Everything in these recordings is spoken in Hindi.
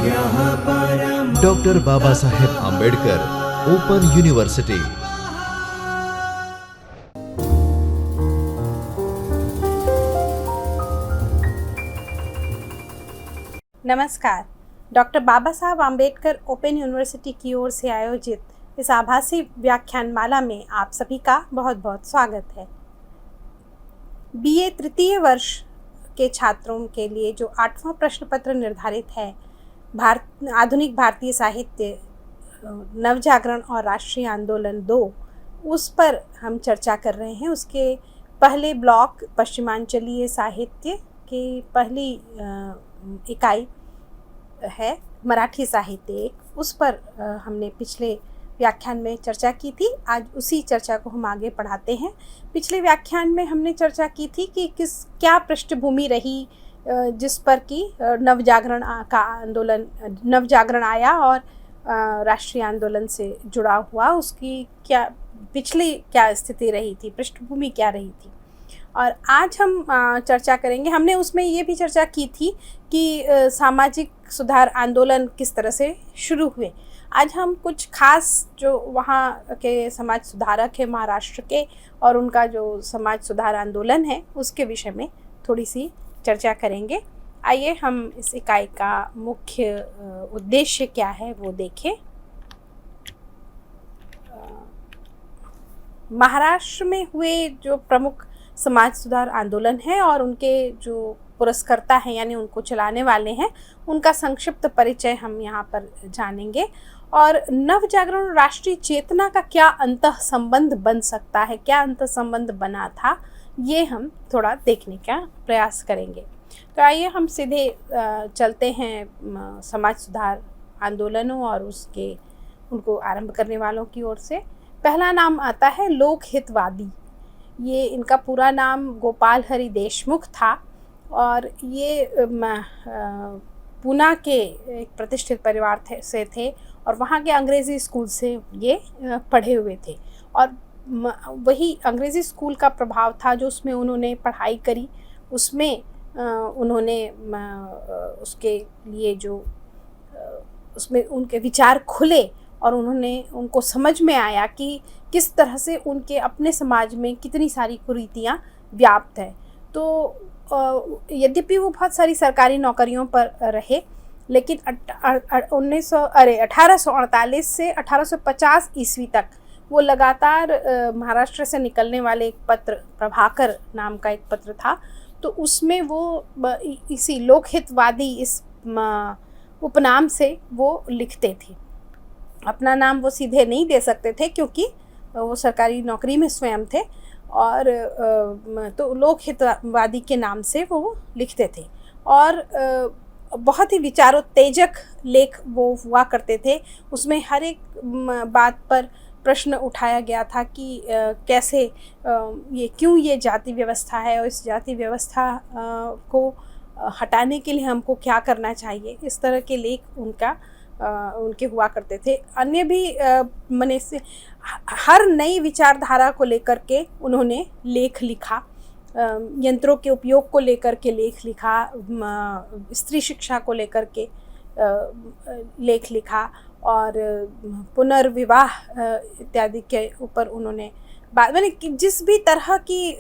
Doctor Baba Saheb Ambedkar open university. नमस्कार। डॉक्टर बाबा साहब आंबेडकर ओपन यूनिवर्सिटी की ओर से आयोजित इस आभासी व्याख्यानमाला में आप सभी का बहुत बहुत स्वागत है। बीए तृतीय वर्ष के छात्रों के लिए जो 8वां प्रश्न पत्र निर्धारित है, आधुनिक भारतीय साहित्य, नवजागरण और राष्ट्रीय आंदोलन 2, उस पर हम चर्चा कर रहे हैं। उसके पहले ब्लॉक पश्चिमांचलीय साहित्य की पहली इकाई है मराठी साहित्य, उस पर हमने पिछले व्याख्यान में चर्चा की थी। आज उसी चर्चा को हम आगे बढ़ाते हैं। पिछले व्याख्यान में हमने चर्चा की थी कि क्या पृष्ठभूमि रही जिस पर कि नवजागरण आया और राष्ट्रीय आंदोलन से जुड़ा हुआ, उसकी पिछली क्या स्थिति रही थी, पृष्ठभूमि क्या रही थी। और आज हम चर्चा करेंगे। हमने उसमें ये भी चर्चा की थी कि सामाजिक सुधार आंदोलन किस तरह से शुरू हुए। आज हम कुछ खास जो वहाँ के समाज सुधारक हैं महाराष्ट्र के, और उनका जो समाज सुधार आंदोलन है उसके विषय में थोड़ी सी चर्चा करेंगे। आइए हम इस इकाई का मुख्य उद्देश्य क्या है वो देखें। महाराष्ट्र में हुए जो प्रमुख समाज सुधार आंदोलन है और उनके जो पुरस्कर्ता हैं यानी उनको चलाने वाले हैं, उनका संक्षिप्त परिचय हम यहाँ पर जानेंगे। और नवजागरण और राष्ट्रीय चेतना का क्या अंतः संबंध बन सकता है, क्या अंतः संबंध बना था, ये हम थोड़ा देखने का प्रयास करेंगे। तो आइए हम सीधे चलते हैं समाज सुधार आंदोलनों और उनको आरंभ करने वालों की ओर से। पहला नाम आता है लोकहितवादी। ये इनका पूरा नाम गोपाल हरि देशमुख था और ये पूना के एक प्रतिष्ठित परिवार से थे और वहाँ के अंग्रेज़ी स्कूल से ये पढ़े हुए थे। और वही अंग्रेज़ी स्कूल का प्रभाव था जो उसमें उन्होंने पढ़ाई करी, उसमें उन्होंने उसके लिए जो उसमें उनके विचार खुले और उनको समझ में आया कि किस तरह से उनके अपने समाज में कितनी सारी कुरीतियाँ व्याप्त है। तो यद्यपि वो बहुत सारी सरकारी नौकरियों पर रहे, लेकिन 1848 से 1850 ईस्वी तक वो लगातार महाराष्ट्र से निकलने वाले एक पत्र, प्रभाकर नाम का एक पत्र था, तो उसमें वो इसी लोकहितवादी इस उपनाम से वो लिखते थे। अपना नाम वो सीधे नहीं दे सकते थे क्योंकि वो सरकारी नौकरी में स्वयं थे, और तो लोकहितवादी के नाम से वो लिखते थे। और बहुत ही विचारोत्तेजक लेख वो हुआ करते थे। उसमें हर एक बात पर प्रश्न उठाया गया था कि कैसे क्यों ये जाति व्यवस्था है और इस जाति व्यवस्था को हटाने के लिए हमको क्या करना चाहिए। इस तरह के लेख उनके हुआ करते थे। अन्य भी मने से हर नई विचारधारा को लेकर के उन्होंने लेख लिखा, यंत्रों के उपयोग को लेकर के लेख लिखा, स्त्री शिक्षा को लेकर के लेख लिखा, और पुनर्विवाह इत्यादि के ऊपर उन्होंने जिस भी तरह की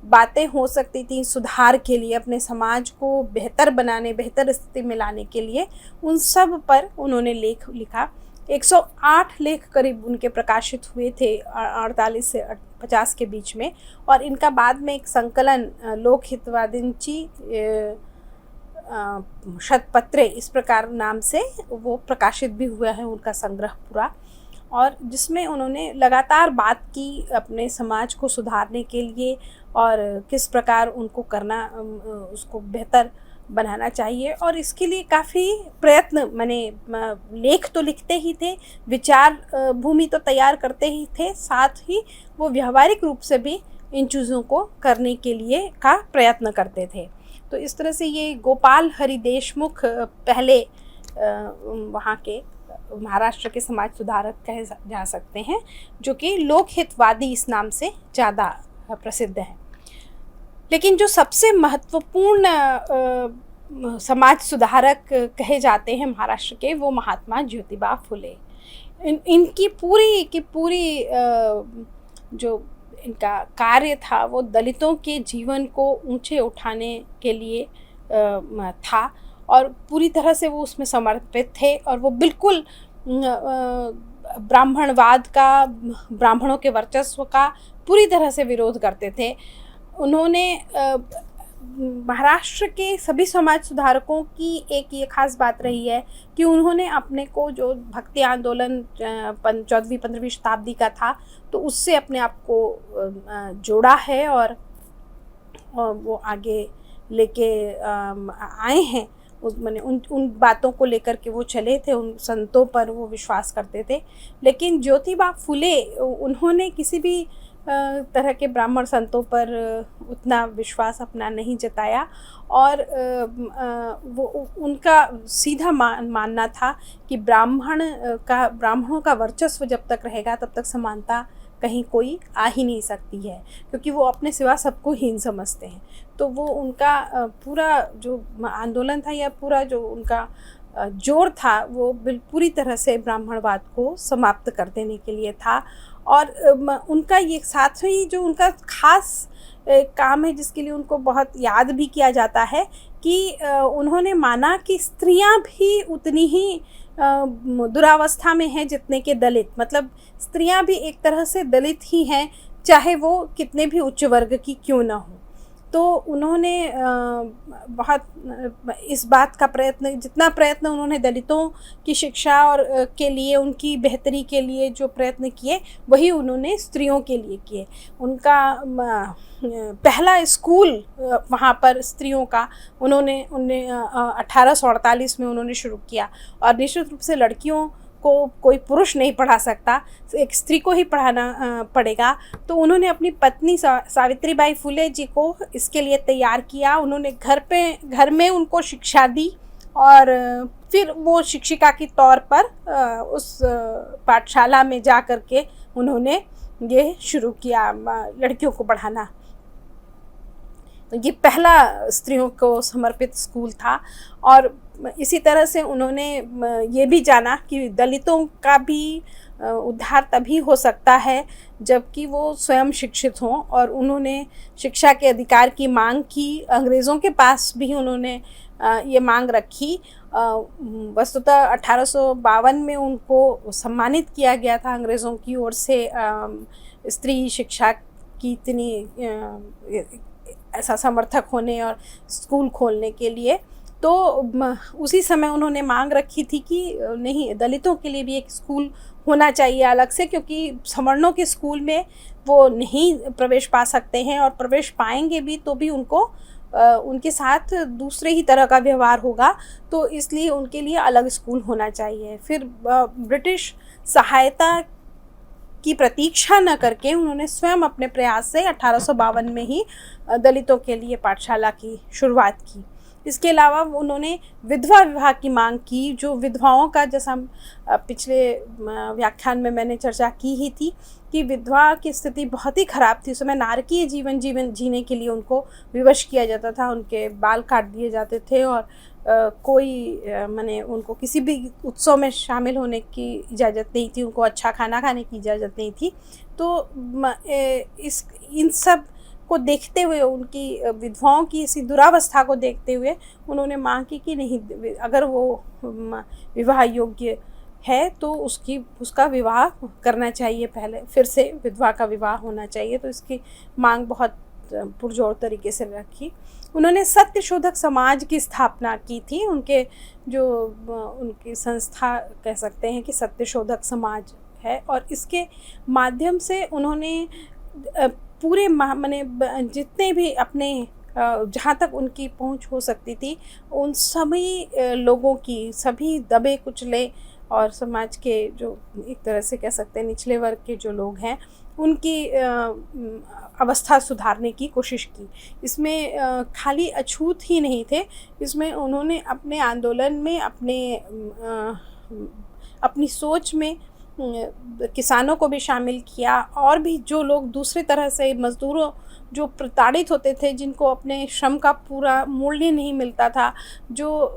बातें हो सकती थी सुधार के लिए, अपने समाज को बेहतर बनाने, बेहतर स्थिति में लाने के लिए, उन सब पर उन्होंने लेख लिखा। 108 लेख करीब उनके प्रकाशित हुए थे 48 से 50 के बीच में। और इनका बाद में एक संकलन लोकहितवादींची शतपत्रे इस प्रकार नाम से वो प्रकाशित भी हुआ है, उनका संग्रह पूरा, और जिसमें उन्होंने लगातार बात की अपने समाज को सुधारने के लिए और किस प्रकार उनको करना, उसको बेहतर बनाना चाहिए। और इसके लिए काफ़ी प्रयत्न, लेख तो लिखते ही थे, विचार भूमि तो तैयार करते ही थे, साथ ही वो व्यवहारिक रूप से भी इन चीज़ों को करने के लिए का प्रयत्न करते थे। तो इस तरह से ये गोपाल हरि देशमुख पहले वहाँ के महाराष्ट्र के समाज सुधारक कहे जा सकते हैं, जो कि लोकहितवादी इस नाम से ज़्यादा प्रसिद्ध हैं। लेकिन जो सबसे महत्वपूर्ण समाज सुधारक कहे जाते हैं महाराष्ट्र के, वो महात्मा ज्योतिबा फुले। इनकी पूरी की पूरी जो इनका कार्य था वो दलितों के जीवन को ऊंचे उठाने के लिए था, और पूरी तरह से वो उसमें समर्पित थे। और वो बिल्कुल ब्राह्मणवाद का, ब्राह्मणों के वर्चस्व का पूरी तरह से विरोध करते थे। उन्होंने महाराष्ट्र के सभी समाज सुधारकों की एक ये खास बात रही है कि उन्होंने अपने को, जो भक्ति आंदोलन 14वीं-15वीं शताब्दी का था, तो उससे अपने आप को जोड़ा है और वो आगे लेके आए हैं। मैंने उन बातों को लेकर के वो चले थे, उन संतों पर वो विश्वास करते थे। लेकिन ज्योतिबा फुले, उन्होंने किसी भी तरह के ब्राह्मण संतों पर उतना विश्वास अपना नहीं जताया, और वो उनका सीधा मानना था कि ब्राह्मणों का वर्चस्व जब तक रहेगा तब तक समानता कहीं कोई आ ही नहीं सकती है, क्योंकि वो अपने सिवा सबको हीन समझते हैं। तो वो उनका पूरा जो आंदोलन था, या पूरा जो उनका जोर था, वो पूरी तरह से ब्राह्मणवाद को समाप्त कर देने के लिए था। और उनका ये साथ ही जो उनका खास काम है, जिसके लिए उनको बहुत याद भी किया जाता है, कि उन्होंने माना कि स्त्रियां भी उतनी ही दुरावस्था में हैं जितने के दलित। मतलब स्त्रियां भी एक तरह से दलित ही हैं, चाहे वो कितने भी उच्च वर्ग की क्यों ना हो। तो उन्होंने बहुत इस बात का जितना प्रयत्न उन्होंने दलितों की शिक्षा और के लिए, उनकी बेहतरी के लिए जो प्रयत्न किए, वही उन्होंने स्त्रियों के लिए किए। उनका पहला स्कूल वहाँ पर स्त्रियों का उन्होंने 1848 में उन्होंने शुरू किया। और निश्चित रूप से लड़कियों को कोई पुरुष नहीं पढ़ा सकता, एक स्त्री को ही पढ़ाना पड़ेगा। तो उन्होंने अपनी पत्नी सावित्रीबाई फुले जी को इसके लिए तैयार किया। उन्होंने घर में उनको शिक्षा दी, और फिर वो शिक्षिका के तौर पर उस पाठशाला में जा कर के उन्होंने ये शुरू किया लड़कियों को पढ़ाना। ये पहला स्त्रियों को समर्पित स्कूल था। और इसी तरह से उन्होंने ये भी जाना कि दलितों का भी उद्धार तभी हो सकता है जबकि वो स्वयं शिक्षित हों, और उन्होंने शिक्षा के अधिकार की मांग की। अंग्रेज़ों के पास भी उन्होंने ये मांग रखी। वस्तुतः 1852 में उनको सम्मानित किया गया था अंग्रेज़ों की ओर से स्त्री शिक्षा की इतनी ऐसा समर्थक होने और स्कूल खोलने के लिए। तो उसी समय उन्होंने मांग रखी थी कि नहीं, दलितों के लिए भी एक स्कूल होना चाहिए अलग से, क्योंकि सवर्णों के स्कूल में वो नहीं प्रवेश पा सकते हैं, और प्रवेश पाएंगे भी तो भी उनको उनके साथ दूसरे ही तरह का व्यवहार होगा। तो इसलिए उनके लिए अलग स्कूल होना चाहिए। फिर ब्रिटिश सहायता की प्रतीक्षा न करके उन्होंने स्वयं अपने प्रयास से 1852 में ही दलितों के लिए पाठशाला की शुरुआत की। इसके अलावा उन्होंने विधवा विवाह की मांग की। जो विधवाओं का, जैसा पिछले व्याख्यान में मैंने चर्चा की ही थी, कि विधवा की स्थिति बहुत ही ख़राब थी। उस समय नारकीय जीवन जीने के लिए उनको विवश किया जाता था, उनके बाल काट दिए जाते थे, और माने उनको किसी भी उत्सव में शामिल होने की इजाज़त नहीं थी, उनको अच्छा खाना खाने की इजाज़त नहीं थी। तो इन सब को देखते हुए, उनकी विधवाओं की इसी दुरावस्था को देखते हुए उन्होंने मांग की कि नहीं, अगर वो विवाह योग्य है तो उसका विवाह करना चाहिए, पहले फिर से विधवा का विवाह होना चाहिए। तो इसकी मांग बहुत पुरजोर तरीके से रखी। उन्होंने सत्यशोधक समाज की स्थापना की थी। उनकी संस्था कह सकते हैं कि सत्यशोधक समाज है, और इसके माध्यम से उन्होंने पूरे माने जितने भी अपने जहाँ तक उनकी पहुँच हो सकती थी, उन सभी लोगों की, सभी दबे कुचले और समाज के जो एक तरह से कह सकते हैं निचले वर्ग के जो लोग हैं, उनकी अवस्था सुधारने की कोशिश की। इसमें खाली अछूत ही नहीं थे, इसमें उन्होंने अपने आंदोलन में अपनी सोच में किसानों को भी शामिल किया, और भी जो लोग दूसरी तरह से जो प्रताड़ित होते थे, जिनको अपने श्रम का पूरा मूल्य नहीं मिलता था, जो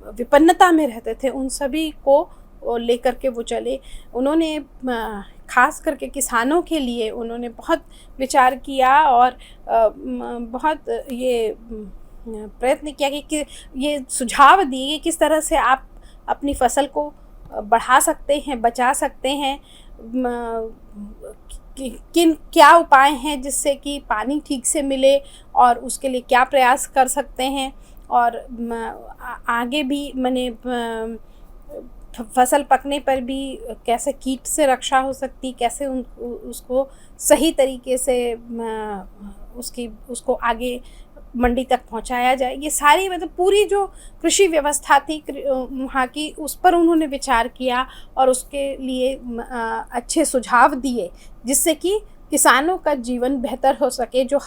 विपन्नता में रहते थे, उन सभी को लेकर के वो चले। उन्होंने खास करके किसानों के लिए उन्होंने बहुत विचार किया और बहुत ये प्रयत्न किया कि ये सुझाव दिए कि किस तरह से आप अपनी फसल को बढ़ा सकते हैं, बचा सकते हैं, किन क्या उपाय हैं जिससे कि पानी ठीक से मिले और उसके लिए क्या प्रयास कर सकते हैं, और आगे भी मैंने फसल पकने पर भी कैसे कीट से रक्षा हो सकती, कैसे उसको सही तरीके से उसको आगे मंडी तक पहुंचाया जाए, ये सारी मतलब पूरी जो कृषि व्यवस्था थी वहाँ की, उस पर उन्होंने विचार किया और उसके लिए अच्छे सुझाव दिए, जिससे कि किसानों का जीवन बेहतर हो सके, जो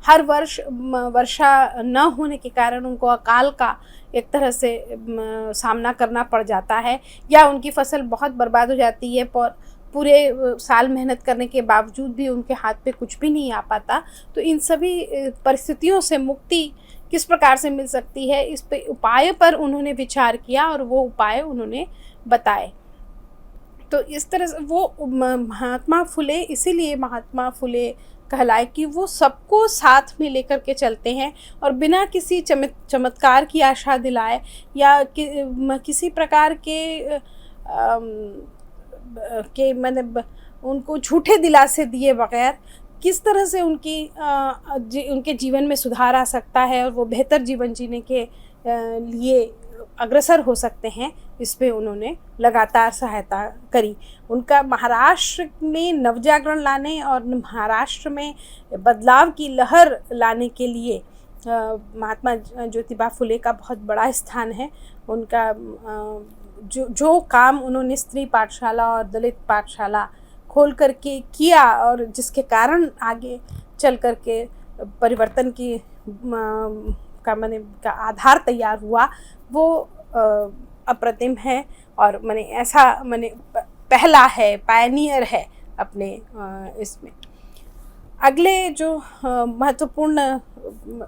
हर वर्ष वर्षा न होने के कारण उनको अकाल का एक तरह से सामना करना पड़ जाता है, या उनकी फसल बहुत बर्बाद हो जाती है, पर पूरे साल मेहनत करने के बावजूद भी उनके हाथ पे कुछ भी नहीं आ पाता। तो इन सभी परिस्थितियों से मुक्ति किस प्रकार से मिल सकती है, इस पे उपाय पर उन्होंने विचार किया और वो उपाय उन्होंने बताए। तो इस तरह से वो महात्मा फुले इसीलिए महात्मा फुले कहलाए कि वो सबको साथ में लेकर के चलते हैं और बिना किसी चमत्कार की आशा दिलाए या किसी प्रकार के मतलब उनको झूठे दिलासे दिए बगैर किस तरह से उनके जीवन में सुधार आ सकता है और वो बेहतर जीवन जीने के लिए अग्रसर हो सकते हैं, इस पे उन्होंने लगातार सहायता करी। उनका महाराष्ट्र में नवजागरण लाने और महाराष्ट्र में बदलाव की लहर लाने के लिए महात्मा ज्योतिबा फुले का बहुत बड़ा स्थान है। उनका जो काम उन्होंने स्त्री पाठशाला और दलित पाठशाला खोल करके किया और जिसके कारण आगे चल करके परिवर्तन की का आधार तैयार हुआ, वो अप्रतिम है और ऐसा पहला है, पायनियर है अपने इसमें। अगले जो महत्वपूर्ण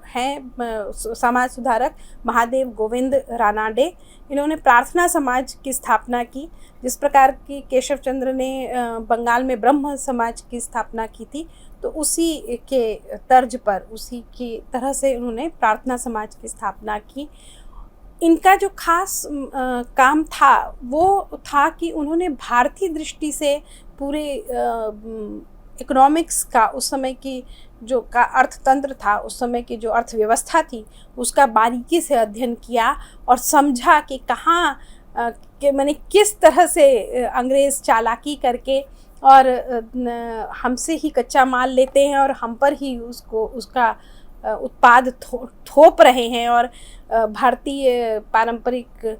हैं समाज सुधारक महादेव गोविंद रानाडे, इन्होंने प्रार्थना समाज की स्थापना की। जिस प्रकार की केशव चंद्र ने बंगाल में ब्रह्म समाज की स्थापना की थी, तो उसी के तर्ज पर, उसी की तरह से उन्होंने प्रार्थना समाज की स्थापना की। इनका जो खास काम था वो था कि उन्होंने भारतीय दृष्टि से पूरे इकोनॉमिक्स का, उस समय की जो का अर्थतंत्र था, उस समय की जो अर्थव्यवस्था थी, उसका बारीकी से अध्ययन किया और समझा कि कहाँ किस तरह से अंग्रेज़ चालाकी करके और हमसे ही कच्चा माल लेते हैं और हम पर ही उसका उत्पाद थोप रहे हैं और भारतीय पारंपरिक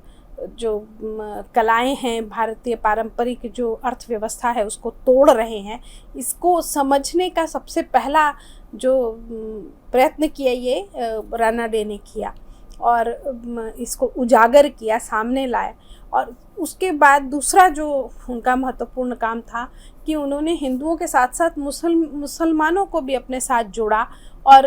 जो कलाएं हैं, भारतीय पारंपरिक जो अर्थव्यवस्था है, उसको तोड़ रहे हैं। इसको समझने का सबसे पहला जो प्रयत्न किया ये रानाडे ने किया और इसको उजागर किया, सामने लाया। और उसके बाद दूसरा जो उनका महत्वपूर्ण काम था कि उन्होंने हिंदुओं के साथ साथ मुसलमानों को भी अपने साथ जोड़ा और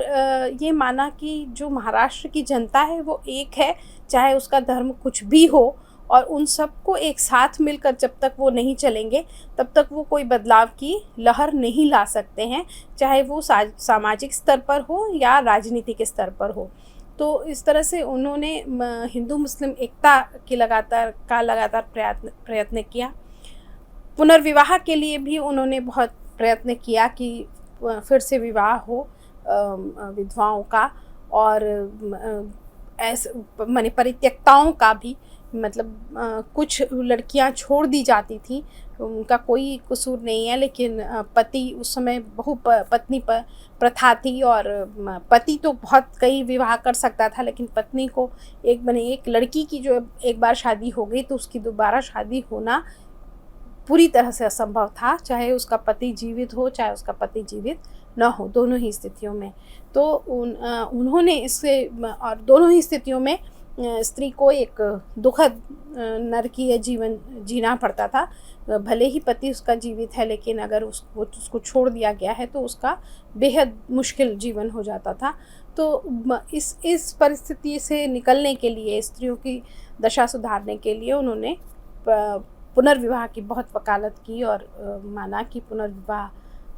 ये माना कि जो महाराष्ट्र की जनता है वो एक है, चाहे उसका धर्म कुछ भी हो, और उन सबको एक साथ मिलकर जब तक वो नहीं चलेंगे तब तक वो कोई बदलाव की लहर नहीं ला सकते हैं, चाहे वो सामाजिक स्तर पर हो या राजनीतिक स्तर पर हो। तो इस तरह से उन्होंने हिंदू मुस्लिम एकता की लगातार प्रयत्न किया। पुनर्विवाह के लिए भी उन्होंने बहुत प्रयत्न किया कि फिर से विवाह हो विधवाओं का, और ऐसे परित्यक्ताओं का भी, मतलब कुछ लड़कियां छोड़ दी जाती थी, उनका कोई कसूर नहीं है, लेकिन पति उस समय पत्नी प्रथा थी और पति तो बहुत कई विवाह कर सकता था, लेकिन पत्नी को एक लड़की की जो एक बार शादी हो गई तो उसकी दोबारा शादी होना पूरी तरह से असंभव था, चाहे उसका पति जीवित हो चाहे उसका पति जीवित न हो, दोनों ही स्थितियों में। तो उन्होंने इससे और दोनों ही स्थितियों में स्त्री को एक दुखद नरकीय जीवन जीना पड़ता था। भले ही पति उसका जीवित है, लेकिन अगर उसको छोड़ दिया गया है तो उसका बेहद मुश्किल जीवन हो जाता था। तो इस परिस्थिति से निकलने के लिए, स्त्रियों की दशा सुधारने के लिए उन्होंने पुनर्विवाह की बहुत वकालत की और माना कि पुनर्विवाह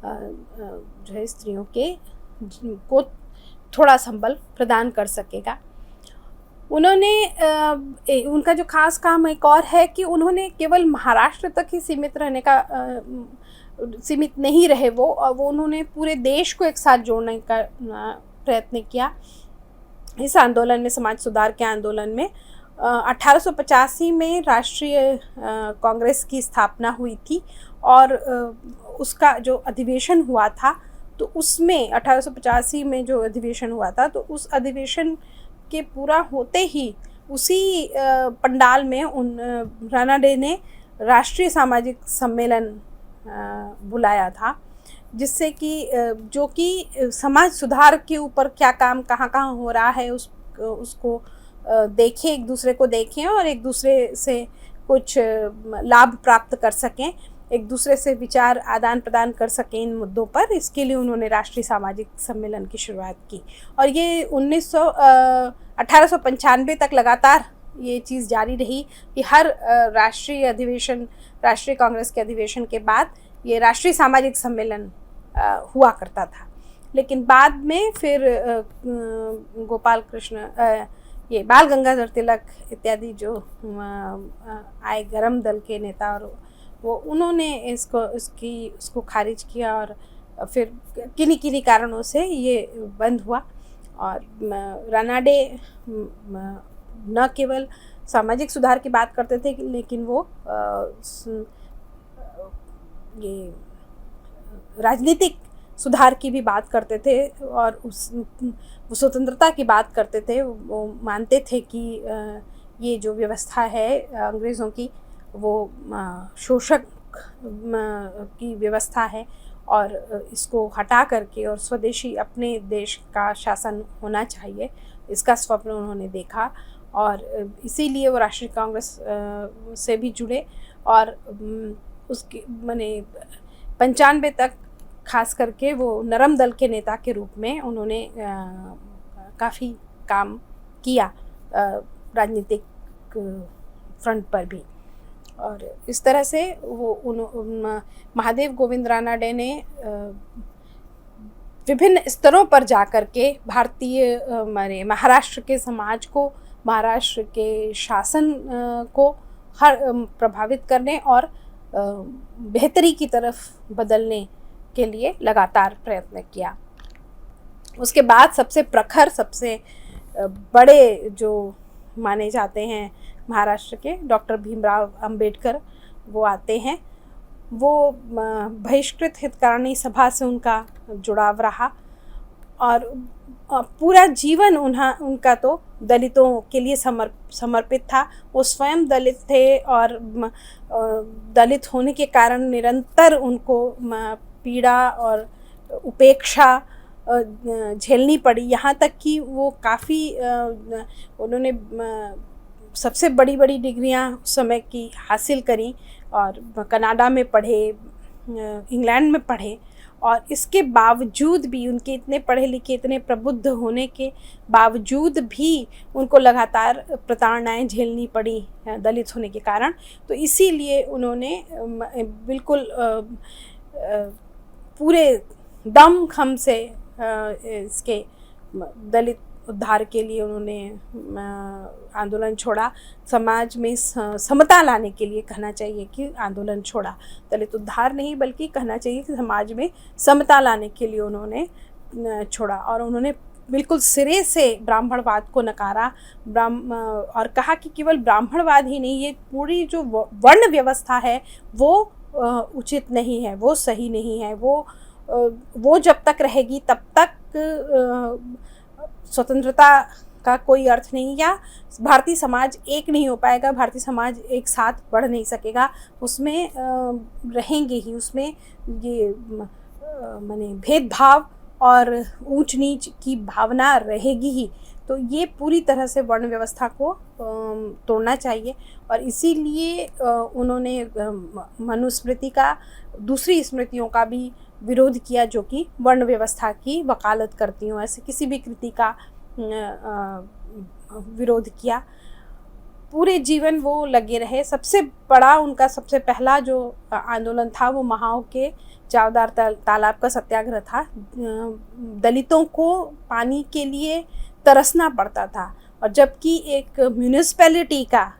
जो है स्त्रियों को थोड़ा संबल प्रदान कर सकेगा। उन्होंने उनका जो खास काम एक और है कि उन्होंने केवल महाराष्ट्र तक ही सीमित नहीं रहे वो उन्होंने पूरे देश को एक साथ जोड़ने का प्रयत्न किया। इस आंदोलन में, समाज सुधार के आंदोलन में 1885 में राष्ट्रीय कांग्रेस की स्थापना हुई थी और उसका जो अधिवेशन हुआ था, तो उसमें 1885 में जो अधिवेशन हुआ था, तो उस अधिवेशन के पूरा होते ही उसी पंडाल में रानाडे ने राष्ट्रीय सामाजिक सम्मेलन बुलाया था, जिससे कि जो कि समाज सुधार के ऊपर क्या काम कहाँ हो रहा है उसको देखें, एक दूसरे को देखें और एक दूसरे से कुछ लाभ प्राप्त कर सकें, एक दूसरे से विचार आदान प्रदान कर सकें इन मुद्दों पर। इसके लिए उन्होंने राष्ट्रीय सामाजिक सम्मेलन की शुरुआत की और ये 1895 तक लगातार ये चीज़ जारी रही कि हर राष्ट्रीय कांग्रेस के अधिवेशन के बाद ये राष्ट्रीय सामाजिक सम्मेलन हुआ करता था। लेकिन बाद में फिर गोपाल कृष्ण, ये बाल गंगाधर तिलक इत्यादि जो आए गरम दल के नेता, और वो उन्होंने उसको खारिज किया और फिर किन्हीं कारणों से ये बंद हुआ। और रानाडे न केवल सामाजिक सुधार की बात करते थे, लेकिन वो ये राजनीतिक सुधार की भी बात करते थे और वो स्वतंत्रता की बात करते थे। वो मानते थे कि ये जो व्यवस्था है अंग्रेज़ों की, वो शोषक की व्यवस्था है और इसको हटा करके और स्वदेशी अपने देश का शासन होना चाहिए, इसका स्वप्न उन्होंने देखा और इसीलिए वो राष्ट्रीय कांग्रेस से भी जुड़े और उसके 95 तक खास करके वो नरम दल के नेता के रूप में उन्होंने काफ़ी काम किया राजनीतिक फ्रंट पर भी। और इस तरह से वो महादेव गोविंद रानाडे ने विभिन्न स्तरों पर जाकर के भारतीय महाराष्ट्र के समाज को, महाराष्ट्र के शासन को प्रभावित करने और बेहतरी की तरफ बदलने के लिए लगातार प्रयत्न किया। उसके बाद सबसे प्रखर, सबसे बड़े जो माने जाते हैं महाराष्ट्र के, डॉक्टर भीमराव अंबेडकर वो आते हैं। वो बहिष्कृत हितकारिणी सभा से उनका जुड़ाव रहा और पूरा जीवन उनका तो दलितों के लिए समर्पित था। वो स्वयं दलित थे और दलित होने के कारण निरंतर उनको पीड़ा और उपेक्षा झेलनी पड़ी, यहाँ तक कि वो काफ़ी उन्होंने सबसे बड़ी डिग्रियाँ उस समय की हासिल करी और कनाडा में पढ़े, इंग्लैंड में पढ़े और इसके बावजूद भी उनके इतने पढ़े लिखे, इतने प्रबुद्ध होने के बावजूद भी उनको लगातार प्रताड़नाएं झेलनी पड़ी दलित होने के कारण। तो इसीलिए उन्होंने बिल्कुल पूरे दम खम से इसके दलित उद्धार के लिए उन्होंने आंदोलन छोड़ा। समाज में समता लाने के लिए कहना चाहिए कि आंदोलन छोड़ा, दलित उद्धार नहीं बल्कि कहना चाहिए कि समाज में समता लाने के लिए उन्होंने छोड़ा। और उन्होंने बिल्कुल सिरे से ब्राह्मणवाद को नकारा और कहा कि केवल ब्राह्मणवाद ही नहीं, ये पूरी जो वर्ण व्यवस्था है वो उचित नहीं है, वो सही नहीं है, वो जब तक रहेगी तब तक स्वतंत्रता का कोई अर्थ नहीं, या भारतीय समाज एक नहीं हो पाएगा, भारतीय समाज एक साथ बढ़ नहीं सकेगा, उसमें रहेंगे ही, उसमें ये भेदभाव और ऊंच नीच की भावना रहेगी ही। तो ये पूरी तरह से वर्ण व्यवस्था को तोड़ना चाहिए। और इसीलिए उन्होंने मनुस्मृति का, दूसरी स्मृतियों का भी विरोध किया जो कि वर्ण व्यवस्था की वकालत करती हूँ। ऐसे किसी भी कृति का विरोध किया। पूरे जीवन वो लगे रहे। सबसे बड़ा उनका सबसे पहला जो आंदोलन था वो महाओं के चावदार तालाब का सत्याग्रह था। दलितों को पानी के लिए तरसना पड़ता था, और जबकि एक म्यूनिसिपैलिटी का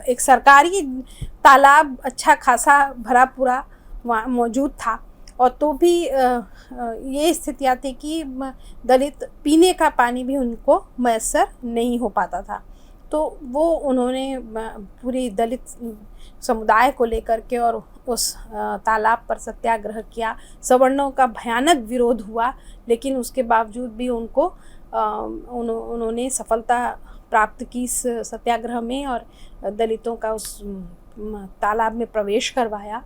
एक सरकारी तालाब अच्छा खासा भरा पूरा वहाँ मौजूद था, और तो भी ये स्थितियाँ थी कि दलित पीने का पानी भी उनको मैसर नहीं हो पाता था। तो वो उन्होंने पूरी दलित समुदाय को लेकर के और उस तालाब पर सत्याग्रह किया। सवर्णों का भयानक विरोध हुआ, लेकिन उसके बावजूद भी उन्होंने सफलता प्राप्त की इस सत्याग्रह में, और दलितों का उस तालाब में प्रवेश करवाया।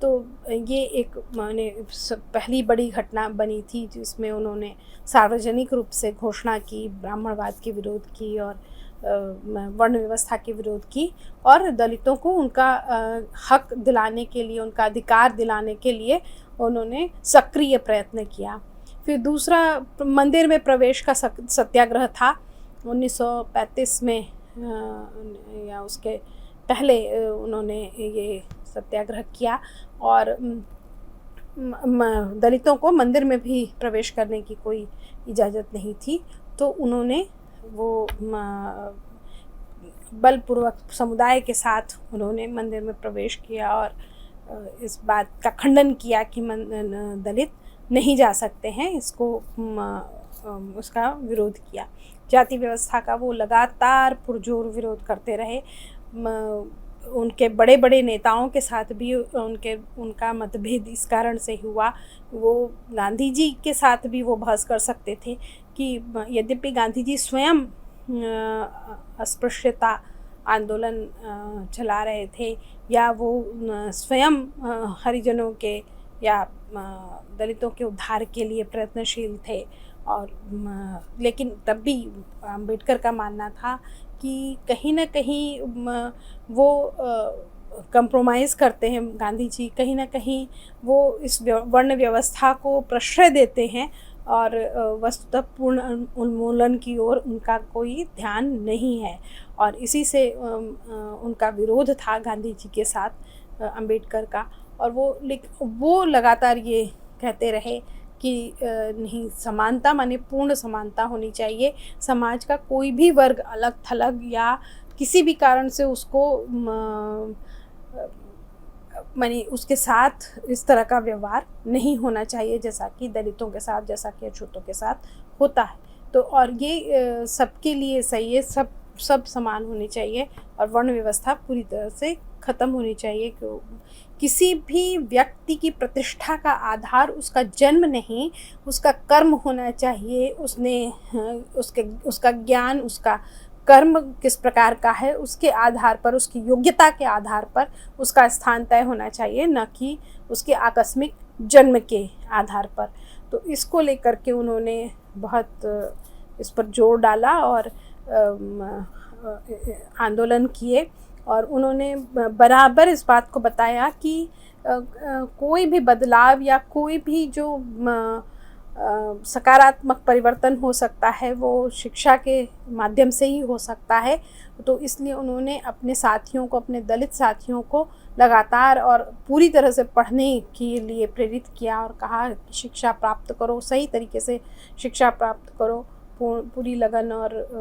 तो ये एक माने पहली बड़ी घटना बनी थी जिसमें उन्होंने सार्वजनिक रूप से घोषणा की, ब्राह्मणवाद के विरोध की और वर्ण व्यवस्था के विरोध की, और दलितों को उनका हक दिलाने के लिए, उनका अधिकार दिलाने के लिए उन्होंने सक्रिय प्रयत्न किया। फिर दूसरा मंदिर में प्रवेश का सत्याग्रह था 1935 में, या उसके पहले उन्होंने ये सत्याग्रह किया, और दलितों को मंदिर में भी प्रवेश करने की कोई इजाज़त नहीं थी। तो उन्होंने वो बलपूर्वक समुदाय के साथ उन्होंने मंदिर में प्रवेश किया और इस बात का खंडन किया कि दलित नहीं जा सकते हैं, इसको उसका विरोध किया। जाति व्यवस्था का वो लगातार पुरजोर विरोध करते रहे। उनके बड़े बड़े नेताओं के साथ भी उनका मतभेद इस कारण से हुआ। वो गांधी जी के साथ भी वो बहस कर सकते थे कि यद्यपि गांधी जी स्वयं अस्पृश्यता आंदोलन चला रहे थे, या वो स्वयं हरिजनों के या दलितों के उद्धार के लिए प्रयत्नशील थे, और लेकिन तब भी अम्बेडकर का मानना था कि कहीं ना कहीं वो कंप्रोमाइज़ करते हैं। गांधी जी कहीं ना कहीं वो इस वर्ण व्यवस्था को प्रश्रय देते हैं, और वस्तुतः पूर्ण उन्मूलन की ओर उनका कोई ध्यान नहीं है। और इसी से उनका विरोध था गांधी जी के साथ अम्बेडकर का। और वो लगातार ये कहते रहे कि नहीं, समानता माने पूर्ण समानता होनी चाहिए। समाज का कोई भी वर्ग अलग थलग या किसी भी कारण से उसको माने उसके साथ इस तरह का व्यवहार नहीं होना चाहिए, जैसा कि दलितों के साथ, जैसा कि अछूतों के साथ होता है। तो और ये सबके लिए सही है, सब समान होने चाहिए, और वर्ण व्यवस्था पूरी तरह से ख़त्म होनी चाहिए। किसी भी व्यक्ति की प्रतिष्ठा का आधार उसका जन्म नहीं, उसका कर्म होना चाहिए। उसका ज्ञान, उसका कर्म किस प्रकार का है, उसके आधार पर, उसकी योग्यता के आधार पर उसका स्थान तय होना चाहिए, न कि उसके आकस्मिक जन्म के आधार पर। तो इसको लेकर के उन्होंने बहुत इस पर जोर डाला और आंदोलन किए, और उन्होंने बराबर इस बात को बताया कि कोई भी बदलाव या कोई भी जो सकारात्मक परिवर्तन हो सकता है वो शिक्षा के माध्यम से ही हो सकता है। तो इसलिए उन्होंने अपने साथियों को, अपने दलित साथियों को लगातार और पूरी तरह से पढ़ने के लिए प्रेरित किया, और कहा कि शिक्षा प्राप्त करो, सही तरीके से शिक्षा प्राप्त करो, पूरी लगन और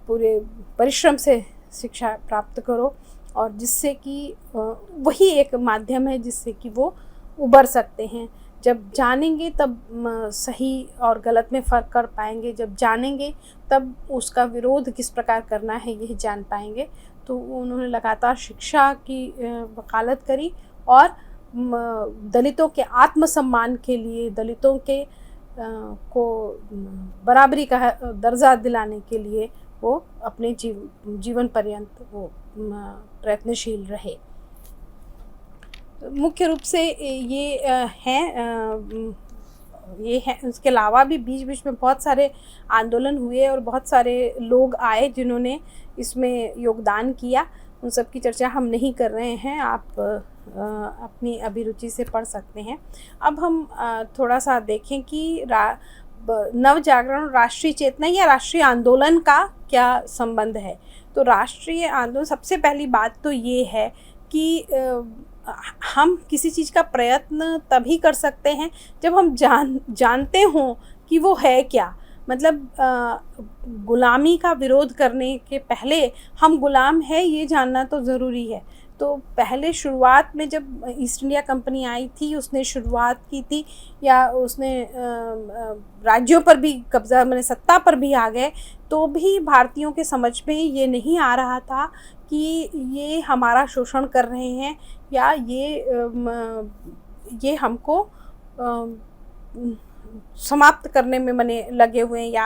पूरे परिश्रम से शिक्षा प्राप्त करो, और जिससे कि वही एक माध्यम है जिससे कि वो उबर सकते हैं। जब जानेंगे तब सही और गलत में फ़र्क कर पाएंगे, जब जानेंगे तब उसका विरोध किस प्रकार करना है यही जान पाएंगे। तो उन्होंने लगातार शिक्षा की वकालत करी, और दलितों के आत्मसम्मान के लिए, दलितों के को बराबरी का दर्जा दिलाने के लिए वो अपने जीवन पर्यंत वो प्रयत्नशील रहे। मुख्य रूप से ये हैं ये है। उसके अलावा भी बीच बीच में बहुत सारे आंदोलन हुए और बहुत सारे लोग आए जिन्होंने इसमें योगदान किया। उन सब की चर्चा हम नहीं कर रहे हैं, आप अपनी अभिरुचि से पढ़ सकते हैं। अब हम थोड़ा सा देखें कि नव जागरण, राष्ट्रीय चेतना या राष्ट्रीय आंदोलन का क्या संबंध है। तो राष्ट्रीय आंदोलन, सबसे पहली बात तो ये है कि हम किसी चीज़ का प्रयत्न तभी कर सकते हैं जब हम जानते हों कि वो है क्या। मतलब गुलामी का विरोध करने के पहले हम गुलाम है ये जानना तो ज़रूरी है। तो पहले शुरुआत में जब ईस्ट इंडिया कंपनी आई थी, उसने शुरुआत की थी या उसने राज्यों पर भी कब्ज़ा, मैंने सत्ता पर भी आ गए, तो भी भारतीयों के समझ में ये नहीं आ रहा था कि ये हमारा शोषण कर रहे हैं या ये हमको समाप्त करने में मने लगे हुए हैं या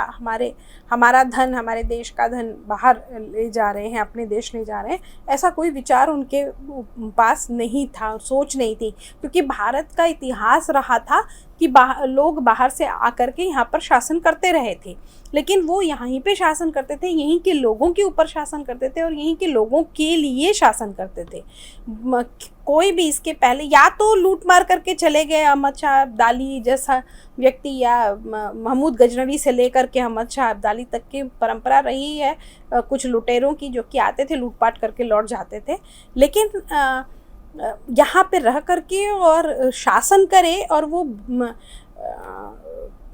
हमारा धन, हमारे देश का धन बाहर ले जा रहे हैं, अपने देश ले जा रहे हैं। ऐसा कोई विचार उनके पास नहीं था, सोच नहीं थी, क्योंकि भारत का इतिहास रहा था कि लोग बाहर से आकर के यहाँ पर शासन करते रहे थे, लेकिन वो यहीं पे शासन करते थे, यहीं के लोगों के ऊपर शासन करते थे और यहीं के लोगों के लिए शासन करते थे। कोई भी इसके पहले या तो लूट मार करके चले गए, अहमद शाह अब्दाली जैसा व्यक्ति या महमूद गजनवी से लेकर के अहमद शाह अब्दाली तक की परंपरा रही है कुछ लुटेरों की, जो कि आते थे, लूटपाट करके लौट जाते थे। लेकिन यहाँ पे रह करके और शासन करे और वो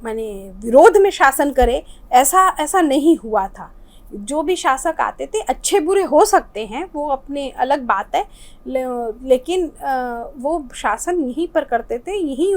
माने विरोध में शासन करे, ऐसा नहीं हुआ था। जो भी शासक आते थे, अच्छे बुरे हो सकते हैं, वो अपने अलग बात है, लेकिन वो शासन यहीं पर करते थे, यही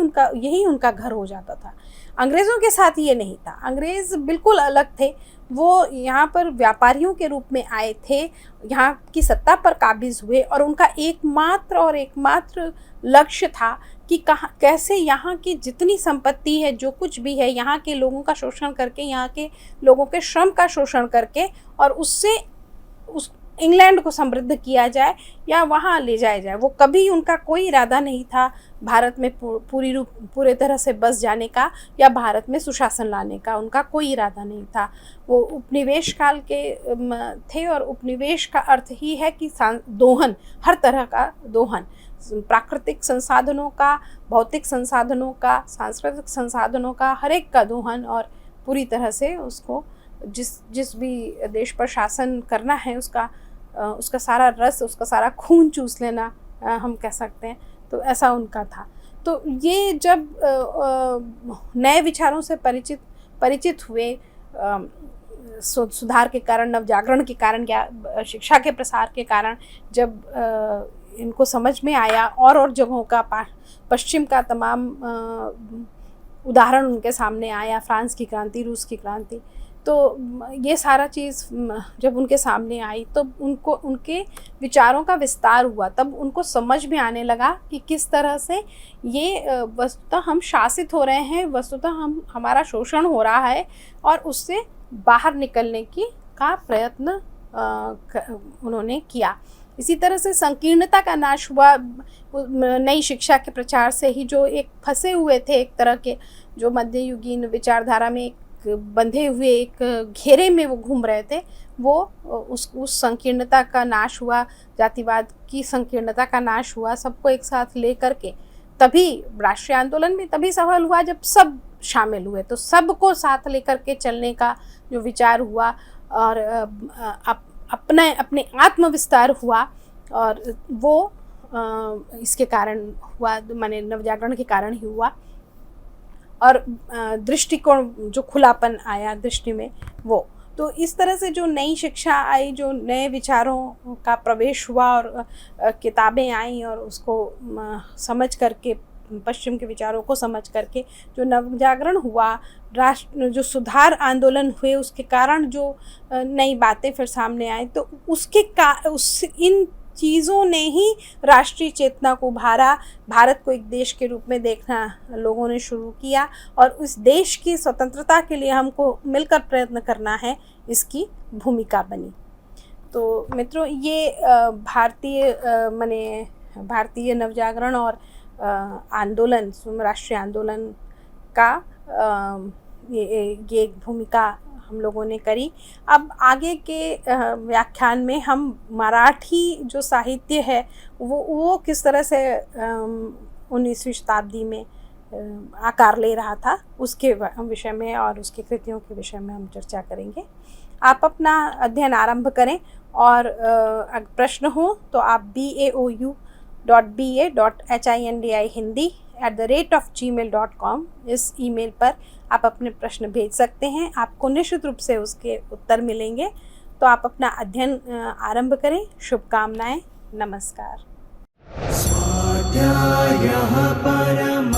उनका घर हो जाता था। अंग्रेज़ों के साथ ये नहीं था, अंग्रेज़ बिल्कुल अलग थे। वो यहाँ पर व्यापारियों के रूप में आए थे, यहाँ की सत्ता पर काबिज हुए और उनका एकमात्र लक्ष्य था कि कैसे यहाँ की जितनी संपत्ति है, जो कुछ भी है, यहाँ के लोगों का शोषण करके, यहाँ के लोगों के श्रम का शोषण करके और उससे उस इंग्लैंड को समृद्ध किया जाए या वहाँ ले जाया जाए। वो कभी उनका कोई इरादा नहीं था भारत में पूरे तरह से बस जाने का या भारत में सुशासन लाने का, उनका कोई इरादा नहीं था। वो उपनिवेश काल के थे और उपनिवेश का अर्थ ही है कि दोहन, हर तरह का दोहन, प्राकृतिक संसाधनों का, भौतिक संसाधनों का, सांस्कृतिक संसाधनों का, हर एक का दोहन और पूरी तरह से उसको जिस भी देश पर शासन करना है उसका सारा रस, उसका सारा खून चूस लेना, हम कह सकते हैं। तो ऐसा उनका था। तो ये जब नए विचारों से परिचित हुए, सुधार के कारण, नवजागरण के कारण या शिक्षा के प्रसार के कारण, जब इनको समझ में आया और जगहों का, पश्चिम का तमाम उदाहरण उनके सामने आया, फ्रांस की क्रांति, रूस की क्रांति, तो ये सारा चीज़ जब उनके सामने आई तो उनके विचारों का विस्तार हुआ। तब उनको समझ में आने लगा कि किस तरह से ये वस्तुतः हम शासित हो रहे हैं, वस्तुतः हमारा शोषण हो रहा है और उससे बाहर निकलने का प्रयत्न उन्होंने किया। इसी तरह से संकीर्णता का नाश हुआ नई शिक्षा के प्रचार से ही। जो एक फंसे हुए थे, एक तरह के जो मध्ययुगीन विचारधारा में बंधे हुए एक घेरे में वो घूम रहे थे, वो उस संकीर्णता का नाश हुआ, जातिवाद की संकीर्णता का नाश हुआ। सबको एक साथ ले करके तभी राष्ट्रीय आंदोलन में तभी सफल हुआ जब सब शामिल हुए। तो सबको साथ लेकर के चलने का जो विचार हुआ और अपने आत्मविस्तार हुआ और वो इसके कारण हुआ, माने नवजागरण के कारण ही हुआ। और दृष्टिकोण, जो खुलापन आया दृष्टि में, वो तो इस तरह से जो नई शिक्षा आई, जो नए विचारों का प्रवेश हुआ और किताबें आईं और उसको समझ करके, पश्चिम के विचारों को समझ करके जो नवजागरण हुआ, जो सुधार आंदोलन हुए, उसके कारण जो नई बातें फिर सामने आई, तो इन चीज़ों ने ही राष्ट्रीय चेतना को उभारा। भारत को एक देश के रूप में देखना लोगों ने शुरू किया और उस देश की स्वतंत्रता के लिए हमको मिलकर प्रयत्न करना है, इसकी भूमिका बनी। तो मित्रों, ये भारतीय नवजागरण और आंदोलन, राष्ट्रीय आंदोलन का ये एक भूमिका हम लोगों ने करी। अब आगे के व्याख्यान में हम मराठी जो साहित्य है वो किस तरह से 19वीं शताब्दी में आकार ले रहा था उसके विषय में और उसकी कृतियों के विषय में हम चर्चा करेंगे। आप अपना अध्ययन आरंभ करें और अगर प्रश्न हो तो आप baou.ba.hindi@gmail.com इस ईमेल पर आप अपने प्रश्न भेज सकते हैं। आपको निश्चित रूप से उसके उत्तर मिलेंगे। तो आप अपना अध्ययन आरंभ करें। शुभकामनाएं। नमस्कार। स्वाध्यायः परमः